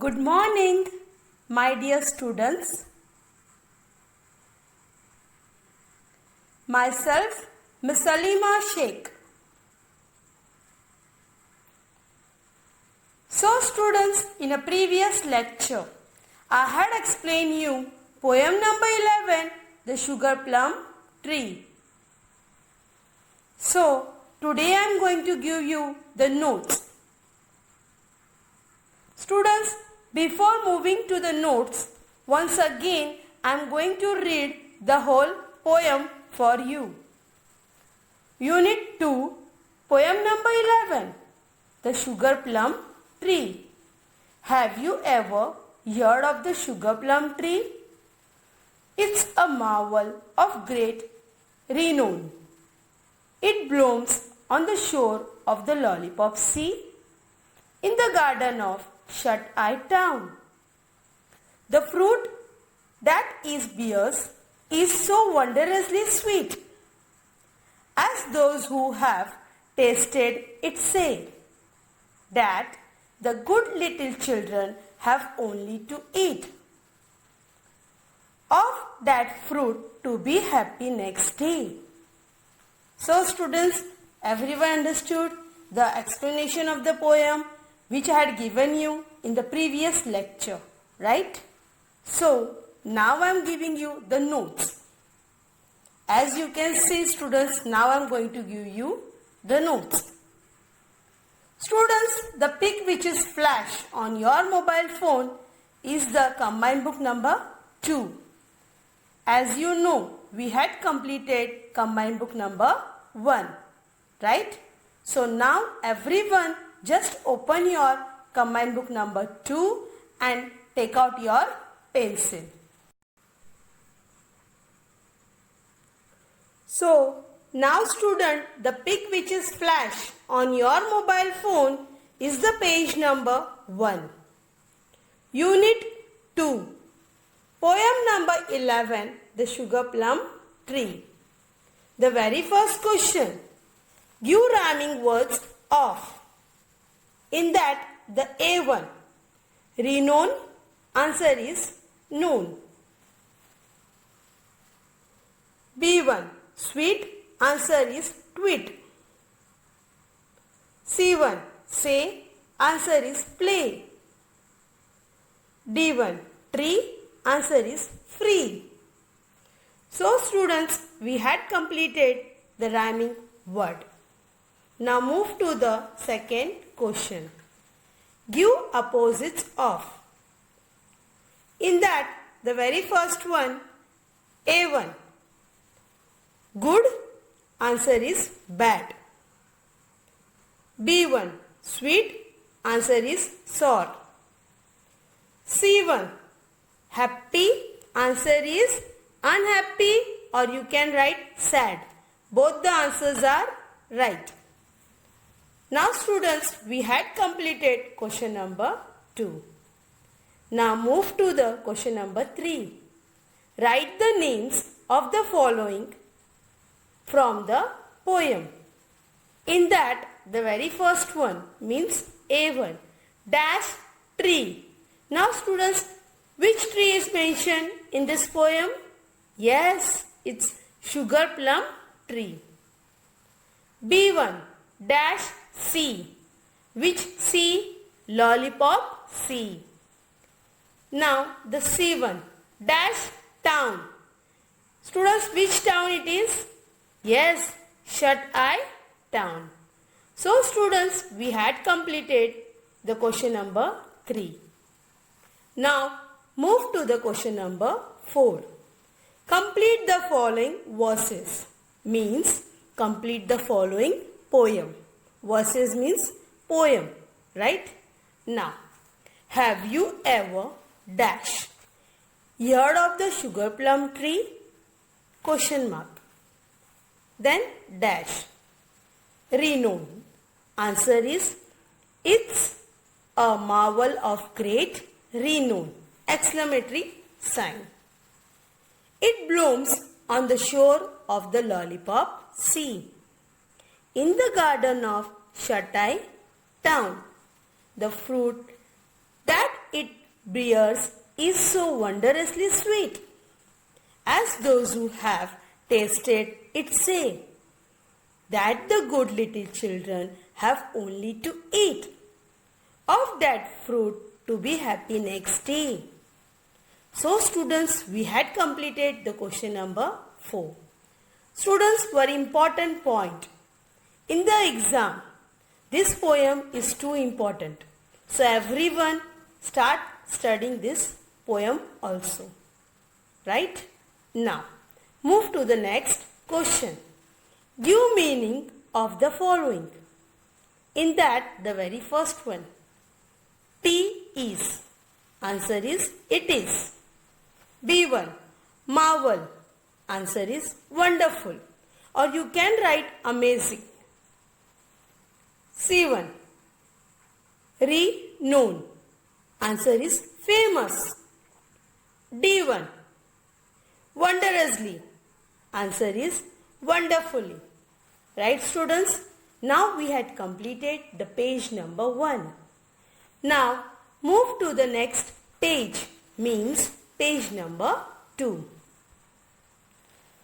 Good morning, my dear students. Myself, Miss Salima Sheikh. So students, in a previous lecture, I had explained you poem number 11, The Sugarplum Tree. So, today I am going to give you the notes. Students, before moving to the notes, once again I am going to read the whole poem for you. Unit 2, poem number 11, The Sugarplum Tree. Have you ever heard of the sugarplum tree? It's a marvel of great renown. It blooms on the shore of the Lollipop Sea, in the garden of Shut-Eye Town. The fruit that it bears is so wondrously sweet, as those who have tasted it say, that the good little children have only to eat of that fruit to be happy next day. So students, everyone understood the explanation of the poem which I had given you in the previous lecture, right? So, now I am giving you the notes. As you can see students, now I am going to give you the notes. Students, the pic which is flash on your mobile phone is the combined book number 2. As you know, we had completed combined book number 1, right? So now everyone just open your combined book number 2 and take out your pencil. So now student, the pic which is flash on your mobile phone is the page number 1. Unit 2, poem number 11, The Sugarplum Tree. The very first question, give rhyming words of. In that, the A1, renown, answer is known. B1, sweet, answer is tweet. C1, say, answer is play. D1, tree, answer is free. So students, we had completed the rhyming word. Now move to the second question. Give opposites of. In that, the very first one, A1. Good, answer is bad. B1. Sweet, answer is sour. C1. Happy, answer is unhappy, or you can write sad. Both the answers are right. Now students, we had completed question number 2. Now move to the question number 3. Write the names of the following from the poem. In that, the very first one means A1, dash tree. Now students, which tree is mentioned in this poem? Yes, it's Sugarplum tree. B1, dash C. Which C? Lollipop C. Now the C1, dash town. Students, which town it is? Yes, Shut-Eye Town. So students, we had completed the question number 3. Now move to the question number 4. Complete the following verses. Means complete the following poem. Verses means poem, right? Now, have you ever dash heard of the sugarplum tree? Question mark. Then dash. Renown. Answer is, it's a marvel of great renown. Exclamatory sign. It blooms on the shore of the Lollipop Sea, in the garden of Shut-Eye Town. The fruit that it bears is so wondrously sweet, as those who have tasted it say, that the good little children have only to eat of that fruit to be happy next day. So students, we had completed the question number 4. Students, very important point. In the exam, this poem is too important. So everyone start studying this poem also. Right? Now, move to the next question. Give meaning of the following. In that, the very first one. T is. Answer is it is. B1. Marvel. Answer is wonderful. Or you can write amazing. C1. Renown. Answer is famous. D1. Wondrously. Answer is wonderfully. Right, students? Now we had completed the page number 1. Now move to the next page, means page number 2.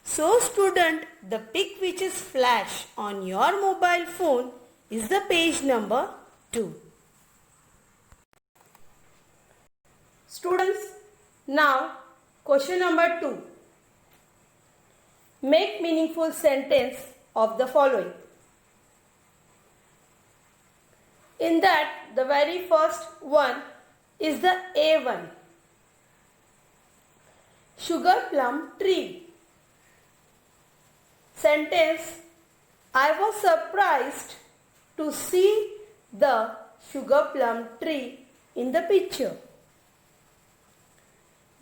So student, the pic which is flash on your mobile phone is the page number 2. Students, now question number 2. Make meaningful sentence of the following. In that, the very first one is the A1. Sugarplum tree. Sentence, I was surprised to see the sugarplum tree in the picture.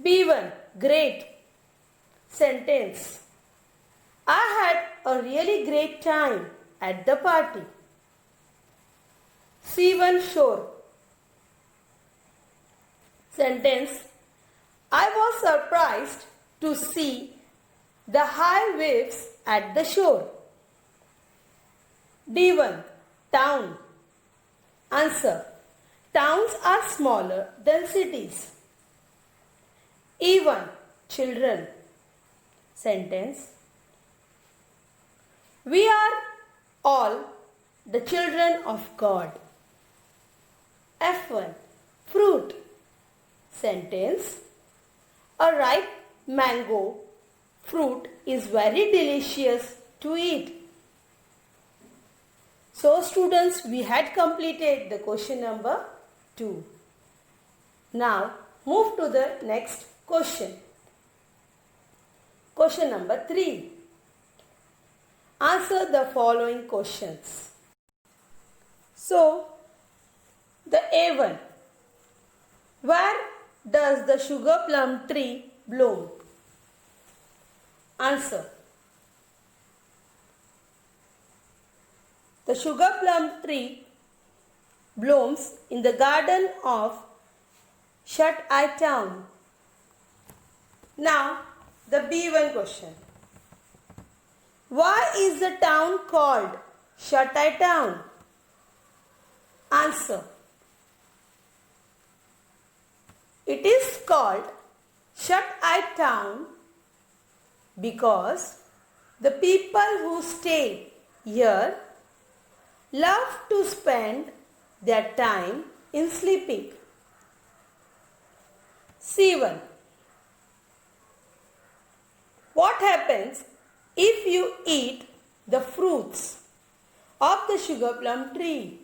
B1. Great. Sentence, I had a really great time at the party. C1. Shore. Sentence, I was surprised to see the high waves at the shore. D1. Town. Answer, towns are smaller than cities. E1. Children. Sentence, we are all the children of God. F1. Fruit. Sentence, a ripe mango fruit is very delicious to eat. So students, we had completed the question number 2. Now move to the next question. Question number 3. Answer the following questions. So, the A1. Where does the sugarplum tree bloom? Answer, the sugarplum tree blooms in the garden of Shut-Eye Town. Now, the B1 question. Why is the town called Shut-Eye Town? Answer, it is called Shut-Eye Town because the people who stay here love to spend their time in sleeping. C1. What happens if you eat the fruits of the sugarplum tree?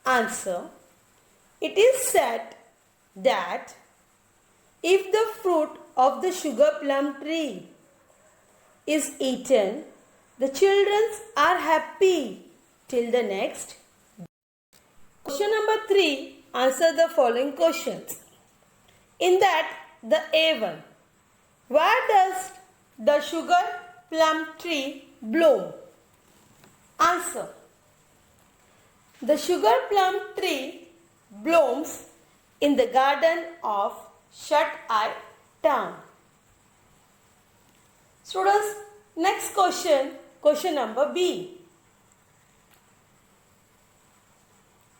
Answer, it is said that if the fruit of the sugarplum tree is eaten, the children are happy till the next day. Question number 3. Answer the following questions. In that, the A1. Where does the sugarplum tree bloom? Answer, the sugarplum tree blooms in the garden of Shut-Eye Town. Students, next question, question number B.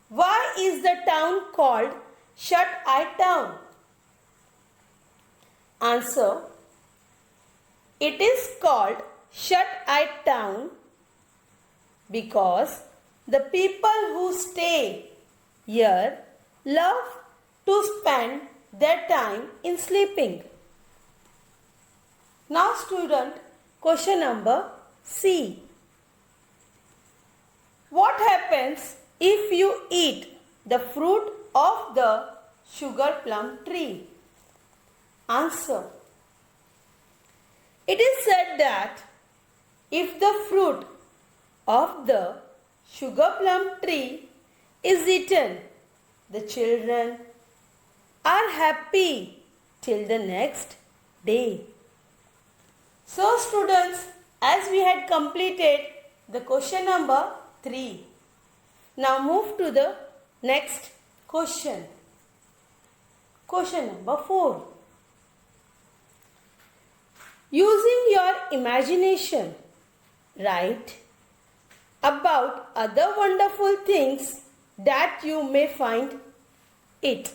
Why is the town called shut-eye town? Answer. It is called shut-eye town because the people who stay here love to spend their time in sleeping. Now student, question number C. What happens if you eat the fruit of the sugar plum tree? Answer. It is said that if the fruit of the sugar plum tree is eaten, the children are happy till the next day. So students, as we had completed the question number 3, now move to the next question. Question number 4. Using your imagination, write about other wonderful things that you may find it.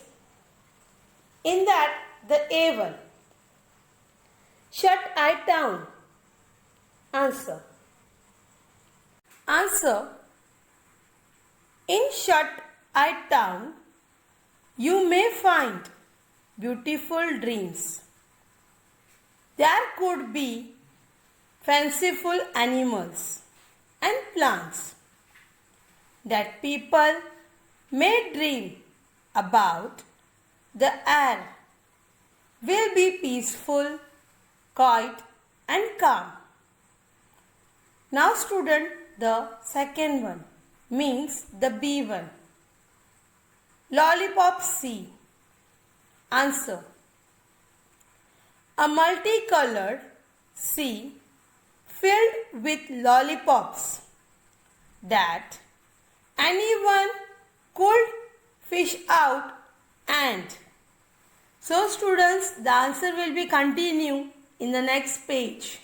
In that, the A1. Shut-eye town. Answer. Answer. In shut-eye town, you may find beautiful dreams. There could be fanciful animals and plants that people may dream about. The air will be peaceful, quiet and calm. Now student, the second one means the B1. Lollipop C. Answer. A multicolored sea filled with lollipops that anyone could fish out and. So students, the answer will be continue in the next page,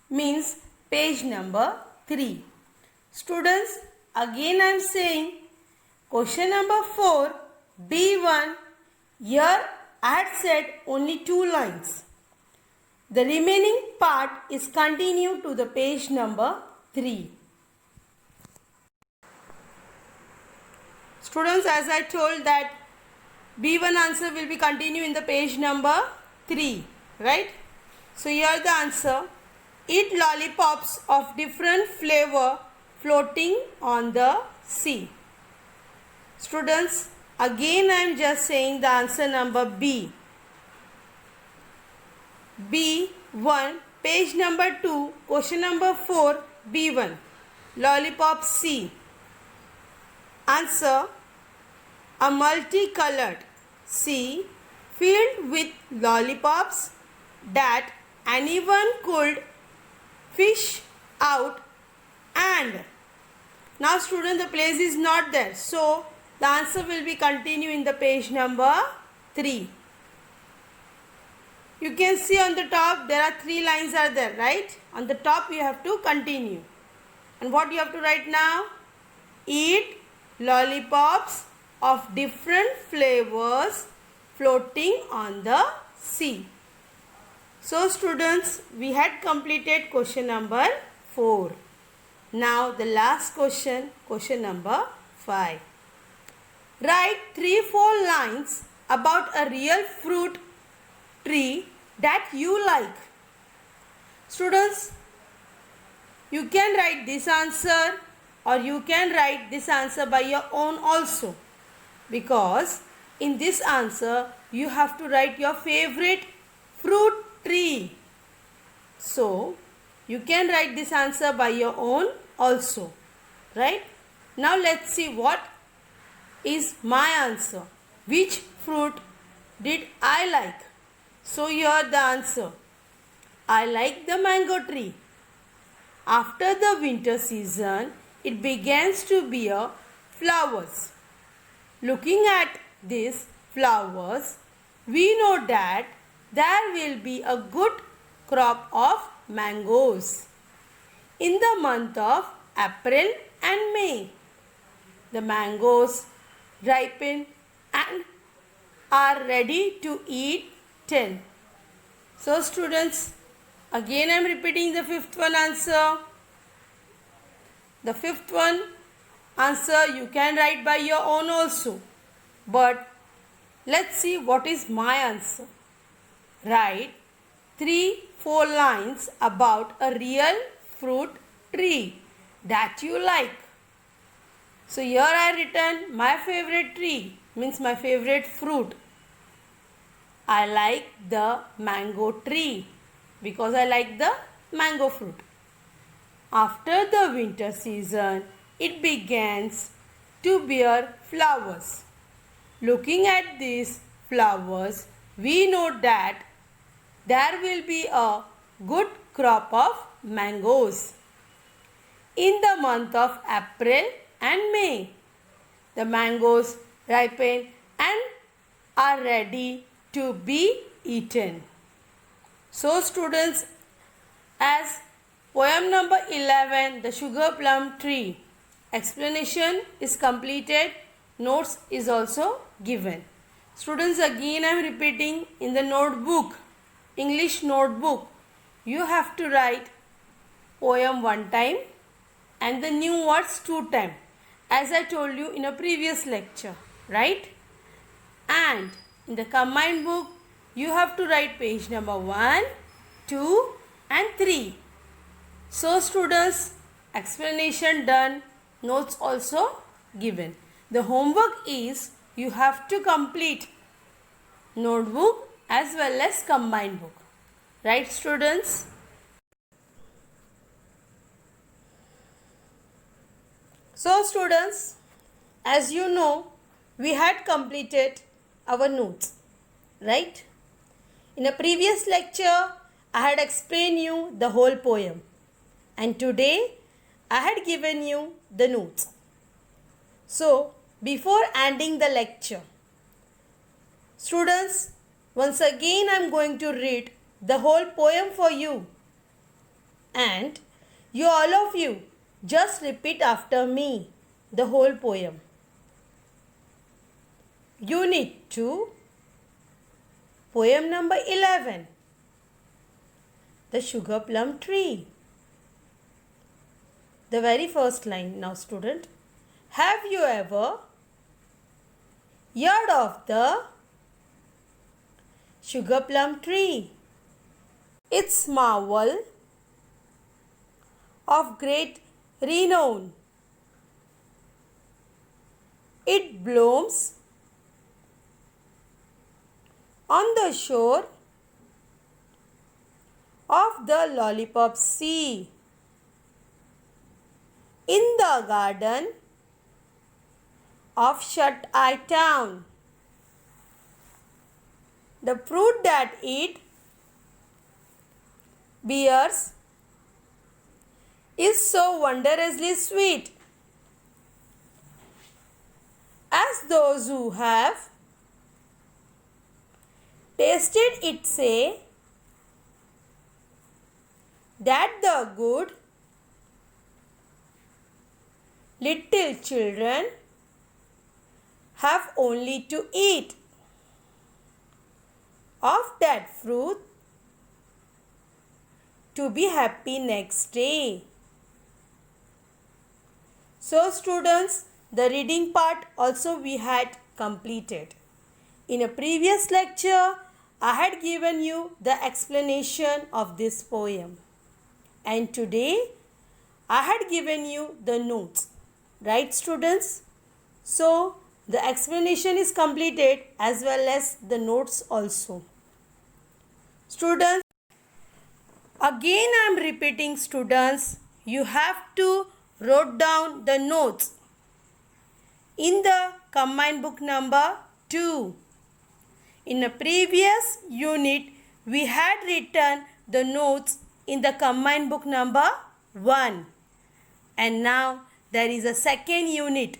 means page number 3. Students, again I am saying question number 4, B1, here I had said only 2 lines. The remaining part is continued to the page number 3. Students, as I told that B1 answer will be continued in the page number 3, right? So here the answer, eat lollipops of different flavor floating on the sea. Students, again I am just saying the answer number B. B1, page number 2, question number 4, B1, lollipop C. Answer, a multicolored sea filled with lollipops that anyone could fish out and. Now student, the place is not there, so the answer will be continued in the page number 3. You can see on the top there are 3 lines are there, right? On the top you have to continue. And what you have to write now? Eat lollipops of different flavors floating on the sea. So students, we had completed question number 4. Now the last question, question number 5. Write 3-4 lines about a real fruit tree that you like. Students, you can write this answer or you can write this answer by your own also, because in this answer you have to write your favorite fruit tree. So you can write this answer by your own also, right? Now let's see what is my answer. Which fruit did I like? So here the answer. I like the mango tree. After the winter season, it begins to bear flowers. Looking at these flowers, we know that there will be a good crop of mangoes in the month of April and May. The mangoes ripen and are ready to eat 10. So students, again I am repeating the fifth one answer. The fifth one answer you can write by your own also. But let's see what is my answer. Write 3-4 lines about a real fruit tree that you like. So here I written my favorite tree, means my favorite fruit. I like the mango tree because I like the mango fruit. After the winter season, it begins to bear flowers. Looking at these flowers, we know that there will be a good crop of mangoes. In the month of April and May, the mangoes ripen and are ready to be eaten. So students, as poem number 11, the sugar plum tree, explanation is completed, notes is also given. Students, again I am repeating, in the notebook, English notebook, you have to write poem one time and the new words 2 times, as I told you in a previous lecture, right? And in the combined book, you have to write page number 1, 2 and 3. So students, explanation done, notes also given. The homework is you have to complete notebook as well as combined book. Right students? So students, as you know, we had completed our notes, right? In a previous lecture, I had explained you the whole poem, and today I had given you the notes. So, before ending the lecture, students, once again I am going to read the whole poem for you, and you all of you just repeat after me the whole poem. Unit 2, poem number 11, the sugar plum tree. The very first line now student. Have you ever heard of the sugar plum tree? Its marvel of great renown. It blooms on the shore of the lollipop sea. In the garden of Shut-Eye Town. The fruit that it bears is so wondrously sweet, as those who have tasted it say that the good little children have only to eat of that fruit to be happy next day. So students, the reading part also we had completed. In a previous lecture, I had given you the explanation of this poem, and today I had given you the notes. Right students? So the explanation is completed as well as the notes also. Students, again I am repeating students, you have to write down the notes in the combined book number 2. In a previous unit, we had written the notes in the combined book number 1. And now there is a second unit.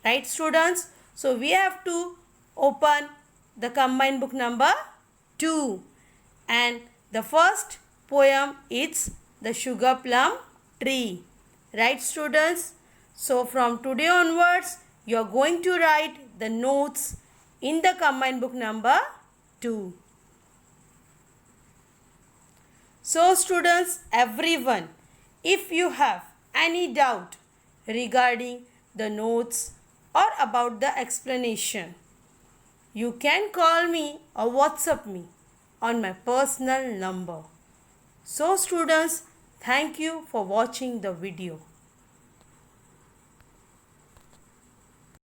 Right students? So we have to open the combined book number 2. And the first poem is the sugar plum tree. Right students? So from today onwards, you are going to write the notes in the combined book number 2. So students, everyone, if you have any doubt regarding the notes or about the explanation, you can call me or WhatsApp me on my personal number. So students, thank you for watching the video.